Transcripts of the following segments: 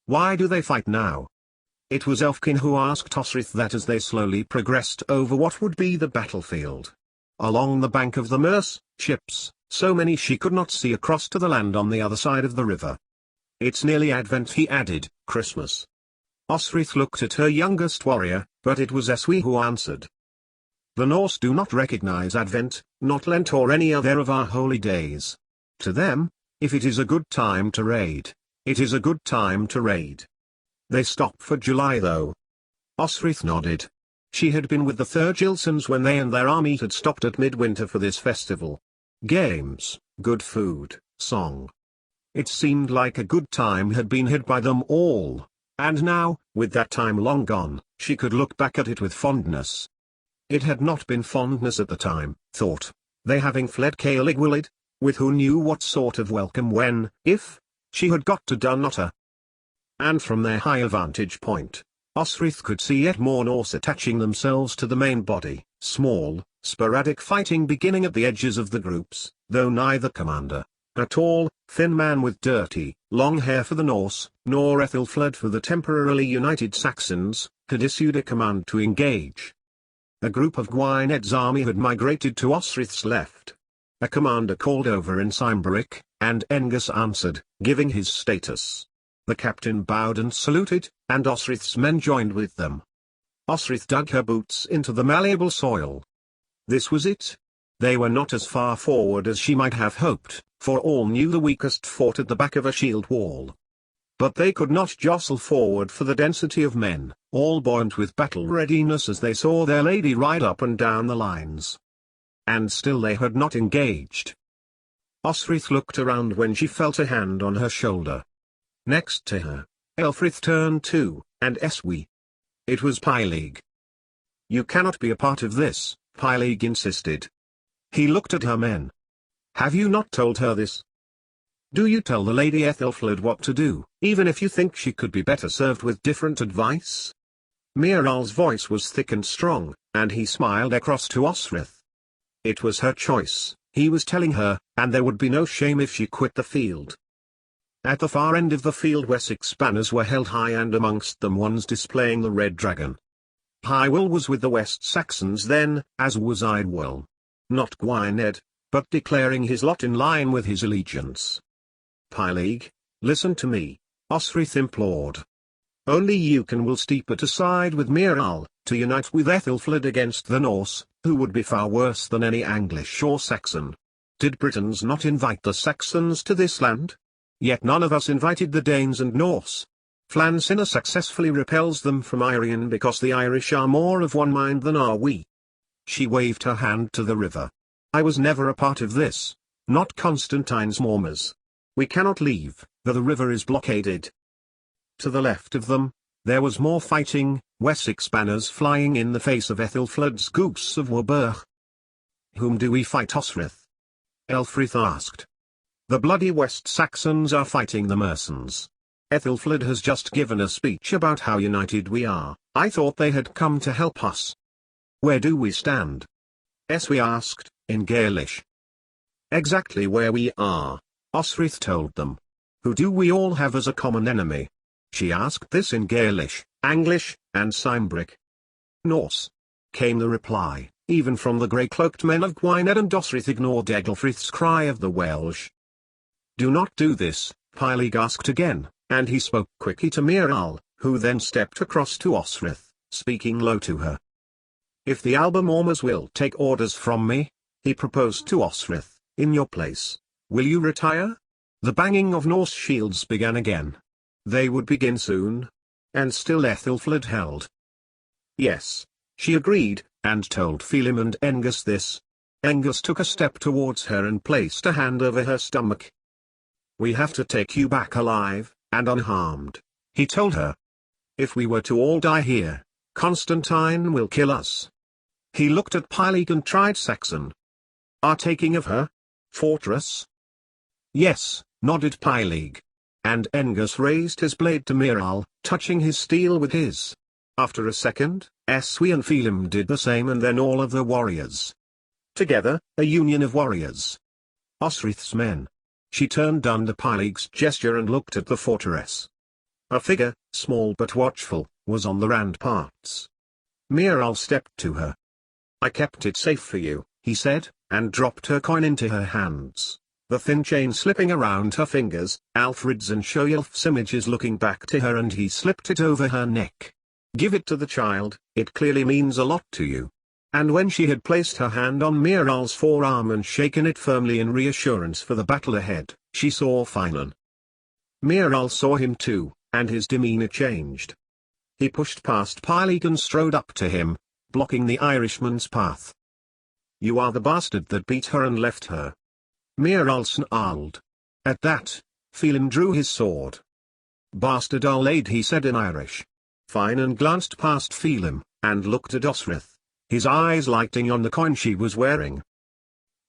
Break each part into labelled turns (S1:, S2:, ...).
S1: Why do they fight now? It was Elfkin who asked Osrith that as they slowly progressed over what would be the battlefield. Along the bank of the Merse, ships, so many she could not see across to the land on the other side of the river. It's nearly Advent, he added, Christmas. Osrith looked at her youngest warrior, but it was Eswi who answered. The Norse do not recognize Advent, not Lent or any other of our holy days. To them, if it is a good time to raid, it is a good time to raid. They stop for July though. Osrith nodded. She had been with the Thurgilsons when they and their army had stopped at midwinter for this festival. Games, good food, song. It seemed like a good time had been had by them all, and now, with that time long gone, she could look back at it with fondness. It had not been fondness at the time, thought, they having fled Caeligwylid, with who knew what sort of welcome when, if, she had got to Dunnottar. And from their higher vantage point, Osrith could see yet more Norse attaching themselves to the main body, small, sporadic fighting beginning at the edges of the groups, though neither commander, a tall, thin man with dirty, long hair for the Norse, nor Ethelfled for the temporarily united Saxons, had issued a command to engage. A group of Gwyned's army had migrated to Osrith's left. A commander called over in Cymbric, and Engus answered, giving his status. The captain bowed and saluted, and Osrith's men joined with them. Osrith dug her boots into the malleable soil. This was it. They were not as far forward as she might have hoped, for all knew the weakest fought at the back of a shield wall. But they could not jostle forward for the density of men, all buoyant with battle readiness as they saw their lady ride up and down the lines. And still they had not engaged. Osrith looked around when she felt a hand on her shoulder. Next to her, Elfrith turned too, and Eswi. It was Pylig. You cannot be a part of this, Pylig insisted. He looked at her men. Have you not told her this? Do you tell the Lady Ethelfled what to do, even if you think she could be better served with different advice? Miral's voice was thick and strong, and he smiled across to Osrith. It was her choice, he was telling her, and there would be no shame if she quit the field. At the far end of the field Wessex banners were held high and amongst them ones displaying the red dragon. Hywel was with the West Saxons then, as was Idwal. Not Gwynedd, but declaring his lot in line with his allegiance. Pylig, listen to me, Osrith implored. Only you will steep it aside with Miral, to unite with Ethelfled against the Norse, who would be far worse than any Anglish or Saxon. Did Britons not invite the Saxons to this land? Yet none of us invited the Danes and Norse. Flansinna successfully repels them from Irian because the Irish are more of one mind than are we. She waved her hand to the river. I was never a part of this, not Constantine's Mormers. We cannot leave, for the river is blockaded. To the left of them, there was more fighting, Wessex banners flying in the face of Ethelfled's goose of Warburg. Whom do we fight, Osrith? Elfrith asked. The bloody West Saxons are fighting the Mersons. Ethelfled has just given a speech about how united we are. I thought they had come to help us. Where do we stand? Eswi asked, in Gaelish. Exactly where we are, Osrith told them. Who do we all have as a common enemy? She asked this in Gaelish, Anglish, and Cymbric. Norse, came the reply, even from the grey-cloaked men of Gwynedd, and Osrith ignored Egelfrith's cry of the Welsh. Do not do this, Pylig asked again, and he spoke quickly to Miral, who then stepped across to Osrith, speaking low to her. If the Albermormers will take orders from me, he proposed to Osrith, in your place, will you retire? The banging of Norse shields began again. They would begin soon. And still Ethelfled held. Yes, she agreed, and told Phelim and Engus this. Engus took a step towards her and placed a hand over her stomach. We have to take you back alive, and unharmed, he told her. If we were to all die here, Constantine will kill us. He looked at Pylig and tried Saxon. Our taking of her fortress? Yes, nodded Pylig. And Engus raised his blade to Miral, touching his steel with his. After a second, Eswi and Phelim did the same, and then all of the warriors. Together, a union of warriors. Osrith's men. She turned under Pylig's gesture and looked at the fortress. A figure, small but watchful, was on the ramparts. Miral stepped to her. "I kept it safe for you," he said, and dropped her coin into her hands. The thin chain slipping around her fingers, Alfred's and Sjöjulf's images looking back to her, and he slipped it over her neck. "Give it to the child, it clearly means a lot to you." And when she had placed her hand on Miral's forearm and shaken it firmly in reassurance for the battle ahead, she saw Finan. Miral saw him too, and his demeanor changed. He pushed past Pylig and strode up to him, blocking the Irishman's path. "You are the bastard that beat her and left her." Miral snarled. At that, Phelim drew his sword. "Bastard I'll aid," he said in Irish. Finan glanced past Phelim, and looked at Osrith, his eyes lighting on the coin she was wearing.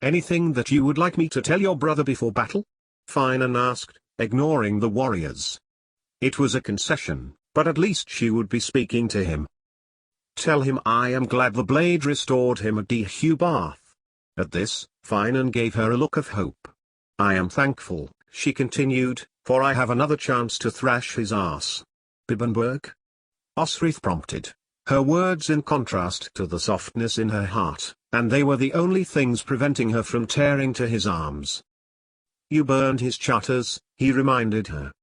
S1: "Anything that you would like me to tell your brother before battle?" Finan asked, ignoring the warriors. It was a concession, but at least she would be speaking to him. "Tell him I am glad the blade restored him a Dehu bath." At this, Finan gave her a look of hope. "I am thankful," she continued, "for I have another chance to thrash his ass." "Bibbenberg?" Osrith prompted, her words in contrast to the softness in her heart, and they were the only things preventing her from tearing to his arms. "You burned his charters," he reminded her.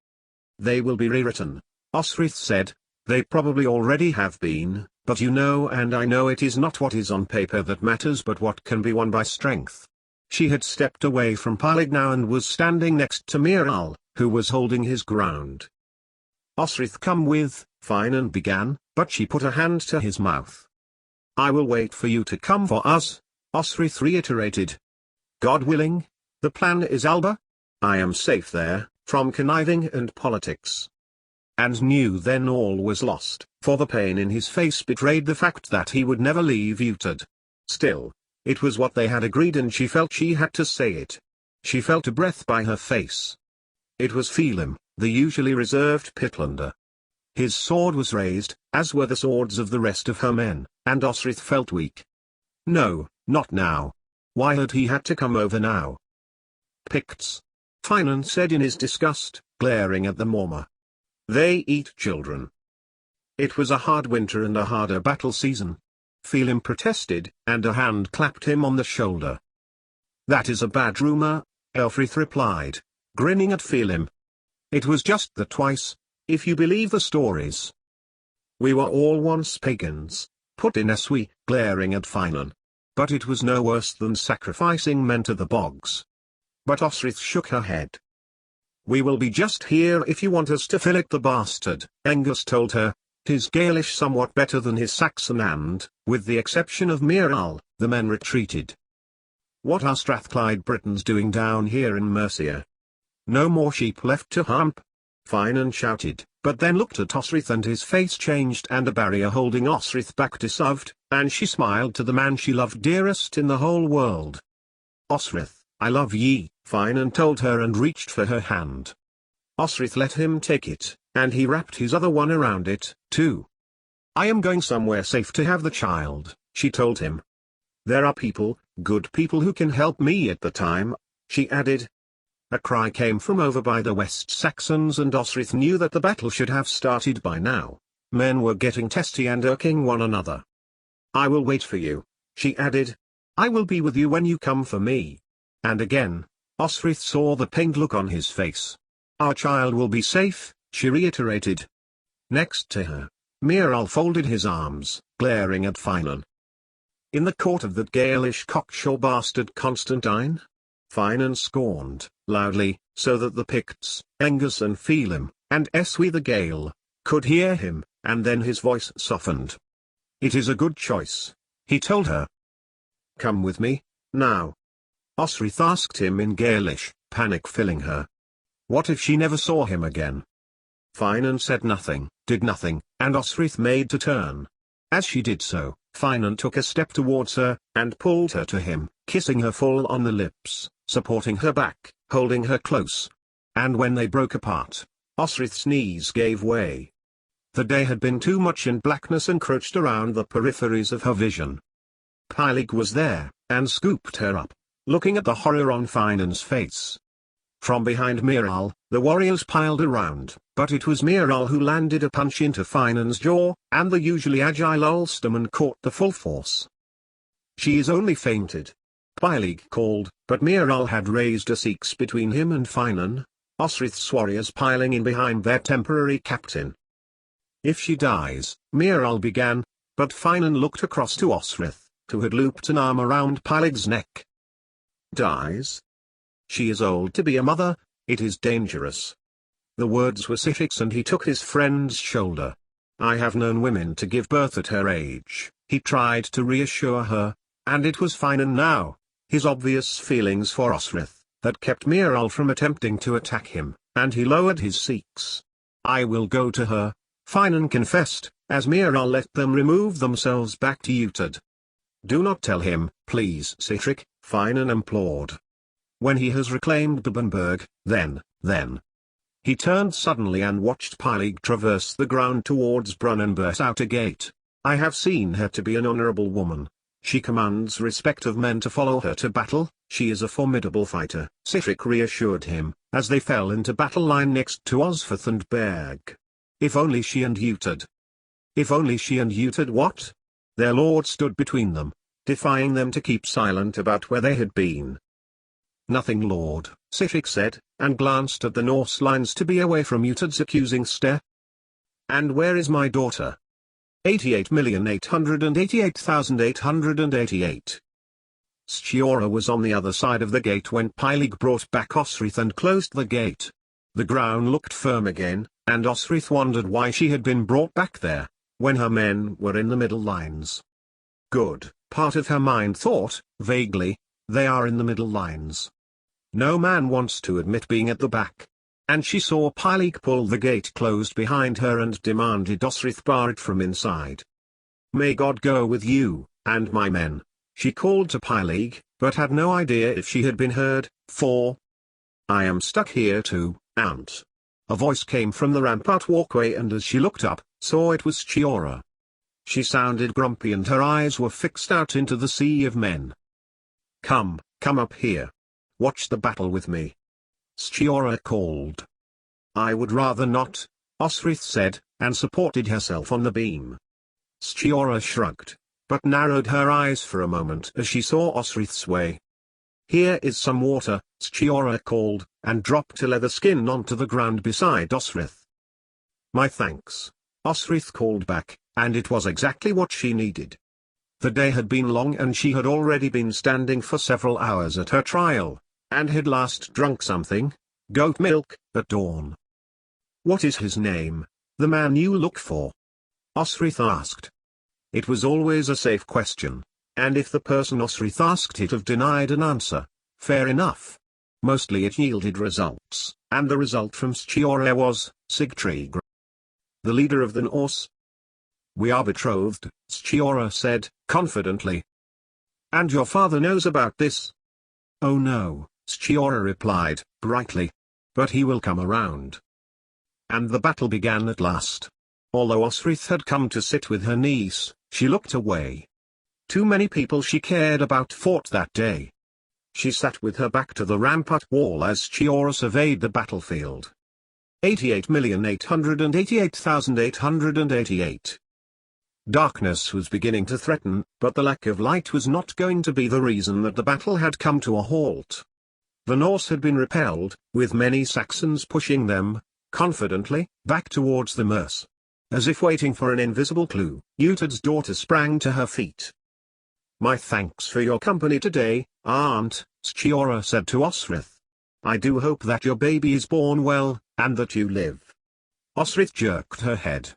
S1: "They will be rewritten," Osrith said. "They probably already have been, but you know and I know it is not what is on paper that matters but what can be won by strength." She had stepped away from Pylig now and was standing next to Miral, who was holding his ground. "Osrith, come with," Finan began, but she put a hand to his mouth. "I will wait for you to come for us," Osrith reiterated. "God willing. The plan is Alba? I am safe there, from conniving and politics." And knew then all was lost, for the pain in his face betrayed the fact that he would never leave Utad. Still, it was what they had agreed and she felt she had to say it. She felt a breath by her face. It was Phelim, the usually reserved Pitlander. His sword was raised, as were the swords of the rest of her men, and Osrith felt weak. No, not now. Why had he had to come over now? "Picts," Finan said in his disgust, glaring at the Morma. "They eat children." It was a hard winter and a harder battle season. Phelim protested, and a hand clapped him on the shoulder. "That is a bad rumor," Elfrith replied, grinning at Phelim. "It was just that twice, if you believe the stories." "We were all once pagans," put in Eswi, glaring at Finan. "But it was no worse than sacrificing men to the bogs." But Osrith shook her head. "We will be just here if you want us to fill it, the bastard," Angus told her. His Gaelish somewhat better than his Saxon and, with the exception of Miral, the men retreated. "What are Strathclyde Britons doing down here in Mercia? No more sheep left to hump?" Finan shouted, but then looked at Osrith and his face changed and a barrier holding Osrith back dissolved, and she smiled to the man she loved dearest in the whole world. "Osrith, I love ye," Finan told her and reached for her hand. Osrith let him take it, and he wrapped his other one around it, too. "I am going somewhere safe to have the child," she told him. "There are people, good people who can help me at the time," she added. A cry came from over by the West Saxons and Osrith knew that the battle should have started by now. Men were getting testy and irking one another. "I will wait for you," she added. "I will be with you when you come for me." And again, Osrith saw the pained look on his face. "Our child will be safe," she reiterated. Next to her, Miral folded his arms, glaring at Finan. "In the court of that Gaelish cocksure bastard Constantine?" Finan scorned, loudly, so that the Picts, Angus and Phelim, and Eswi the Gael, could hear him, and then his voice softened. "It is a good choice," he told her. "Come with me, now?" Osrith asked him in Gaelish, panic filling her. What if she never saw him again? Finan said nothing, did nothing, and Osrith made to turn. As she did so, Finan took a step towards her, and pulled her to him, kissing her full on the lips, supporting her back, holding her close. And when they broke apart, Osrith's knees gave way. The day had been too much and blackness encroached around the peripheries of her vision. Pylig was there, and scooped her up, looking at the horror on Finan's face. From behind Miral, the warriors piled around, but it was Miral who landed a punch into Finan's jaw, and the usually agile Ulsterman caught the full force. "She is only fainted," Pylig called, but Miral had raised a six between him and Finan, Osrith's warriors piling in behind their temporary captain. "If she dies," Miral began, but Finan looked across to Osrith, who had looped an arm around Pylig's neck. "Dies? She is old to be a mother, it is dangerous." The words were Sifix, and he took his friend's shoulder. "I have known women to give birth at her age," he tried to reassure her, and it was Finan now, his obvious feelings for Osrith, that kept Miral from attempting to attack him, and he lowered his seeks. "I will go to her," Finan confessed, as Miral let them remove themselves back to Utad. "Do not tell him, please, Sihtric," Finan implored. "When he has reclaimed Bebbanburg, then." He turned suddenly and watched Pylig traverse the ground towards Brunanbur's outer gate. "I have seen her to be an honorable woman. She commands respect of men to follow her to battle, she is a formidable fighter," Sihtric reassured him, as they fell into battle line next to Osfeth and Berg. If only she and Utad. If only she and Utad what? Their lord stood between them, defying them to keep silent about where they had been. "Nothing, lord," Sihtric said, and glanced at the Norse lines to be away from Utad's accusing stare. "And where is my daughter?" 88,888,888. Stjora was on the other side of the gate when Pylig brought back Osrith and closed the gate. The ground looked firm again, and Osrith wondered why she had been brought back there, when her men were in the middle lines. Good, part of her mind thought, vaguely, they are in the middle lines. No man wants to admit being at the back. And she saw Pylig pull the gate closed behind her and demanded Osrith bar it from inside. "May God go with you, and my men," she called to Pylig, but had no idea if she had been heard, for "I am stuck here too, aunt." A voice came from the rampart walkway, and as she looked up, saw it was Stjora. She sounded grumpy and her eyes were fixed out into the sea of men. Come up here. Watch the battle with me," Stjora called. "I would rather not," Osrith said, and supported herself on the beam. Stjora shrugged, but narrowed her eyes for a moment as she saw Osrith's way. "Here is some water," Stjora called, and dropped a leather skin onto the ground beside Osrith. "My thanks," Osrith called back, and it was exactly what she needed. The day had been long and she had already been standing for several hours at her trial, and had last drunk something, goat milk, at dawn. "What is his name, the man you look for?" Osrith asked. It was always a safe question, and if the person Osrith asked it have denied an answer, fair enough. Mostly it yielded results, and the result from Stjora was, Sigtryggr, the leader of the Norse. "We are betrothed," Stjora said, confidently. "And your father knows about this?" "Oh no," Stjora replied, brightly. "But he will come around." And the battle began at last. Although Osrith had come to sit with her niece, she looked away. Too many people she cared about fought that day. She sat with her back to the rampart wall as Stjora surveyed the battlefield. 88,888,888. Darkness was beginning to threaten, but the lack of light was not going to be the reason that the battle had come to a halt. The Norse had been repelled, with many Saxons pushing them, confidently, back towards the Merse. As if waiting for an invisible clue, Utad's daughter sprang to her feet. "My thanks for your company today, aunt," Stjora said to Osrith. "I do hope that your baby is born well, and that you live." Osrith jerked her head.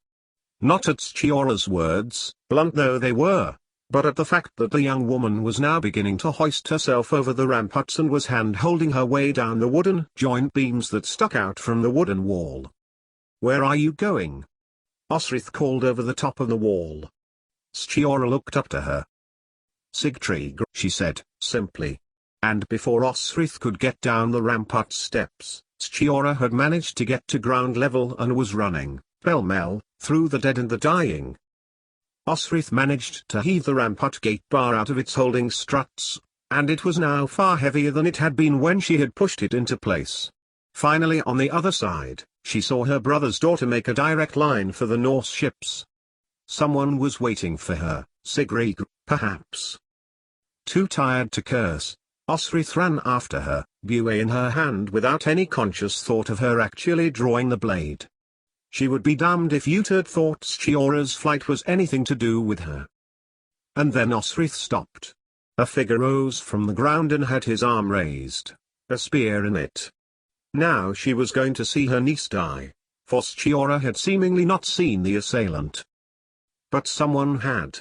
S1: Not at Stjora's words, blunt though they were, but at the fact that the young woman was now beginning to hoist herself over the ramparts and was hand-holding her way down the wooden joint beams that stuck out from the wooden wall. "Where are you going?" Osrith called over the top of the wall. Stjora looked up to her. "Sigtryggr," she said, simply. And before Osrith could get down the rampart steps, Stjora had managed to get to ground level and was running, pell-mell, through the dead and the dying. Osrith managed to heave the rampart gate bar out of its holding struts, and it was now far heavier than it had been when she had pushed it into place. Finally, on the other side, she saw her brother's daughter make a direct line for the Norse ships. Someone was waiting for her, Sigrid, perhaps. Too tired to curse, Osrith ran after her, buoy in her hand without any conscious thought of her actually drawing the blade. She would be damned if Uterd thought Skiora's flight was anything to do with her. And then Osrith stopped. A figure rose from the ground and had his arm raised, a spear in it. Now she was going to see her niece die, for Skiora had seemingly not seen the assailant. But someone had.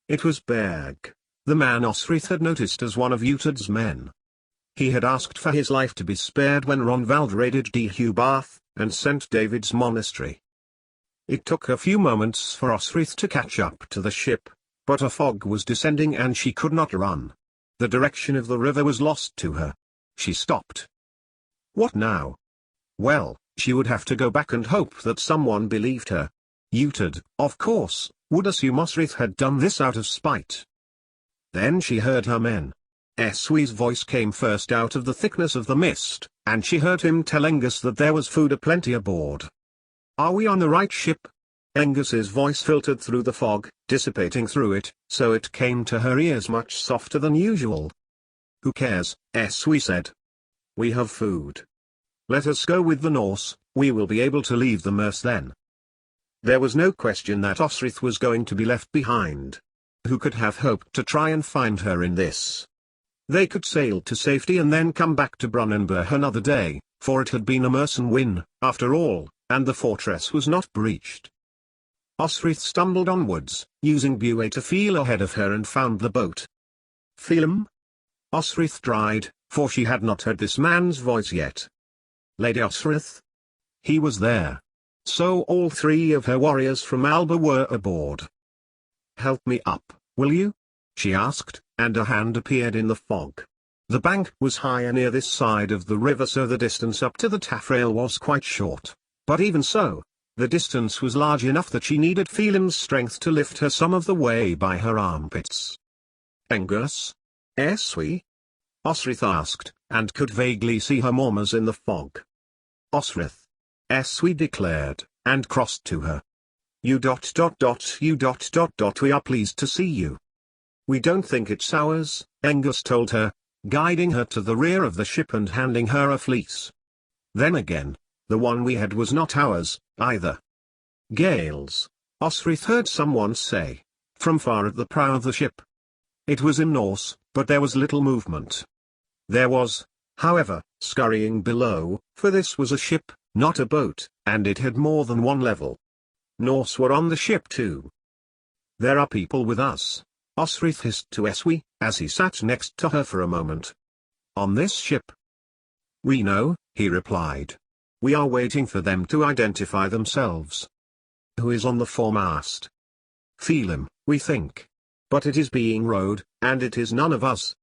S1: It was Berg, the man Osrith had noticed as one of Uterd's men. He had asked for his life to be spared when Ronvald raided Deheubarth, and sent David's monastery. It took a few moments for Osrith to catch up to the ship, but a fog was descending and she could not run. The direction of the river was lost to her. She stopped. What now? Well, she would have to go back and hope that someone believed her. Uterd, of course, would assume Osrith had done this out of spite. Then she heard her men. Eswi's voice came first out of the thickness of the mist, and she heard him tell Angus that there was food aplenty aboard. "Are we on the right ship?" Angus's voice filtered through the fog, dissipating through it, so it came to her ears much softer than usual. "Who cares?" Eswi said. "We have food. Let us go with the Norse, we will be able to leave the Merse then." There was no question that Osrith was going to be left behind. Who could have hoped to try and find her in this? They could sail to safety and then come back to Brunanburh another day, for it had been a Mercian win, after all, and the fortress was not breached. Osrith stumbled onwards, using buoy to feel ahead of her and found the boat. "Feel 'em?" Osrith tried, for she had not heard this man's voice yet. "Lady Osrith?" He was there. So all three of her warriors from Alba were aboard. "Help me up, will you?" she asked, and a hand appeared in the fog. The bank was higher near this side of the river, so the distance up to the taffrail was quite short, but even so, the distance was large enough that she needed Phelim's strength to lift her some of the way by her armpits. "Angus? Eswi?" Osrith asked, and could vaguely see her murmurs in the fog. "Osrith," Eswi declared, and crossed to her. You. We are pleased to see you." "We don't think it's ours," Angus told her, guiding her to the rear of the ship and handing her a fleece. Then again, the one we had was not ours, either. "Gales," Osrith heard someone say, from far at the prow of the ship. It was in Norse, but there was little movement. There was, however, scurrying below, for this was a ship, not a boat, and it had more than one level. Norse were on the ship too. "There are people with us," Osrith hissed to Eswi, as he sat next to her for a moment. "On this ship?" "We know," he replied. "We are waiting for them to identify themselves." "Who is on the foremast?" "Phelim, we think. But it is being rowed, and it is none of us,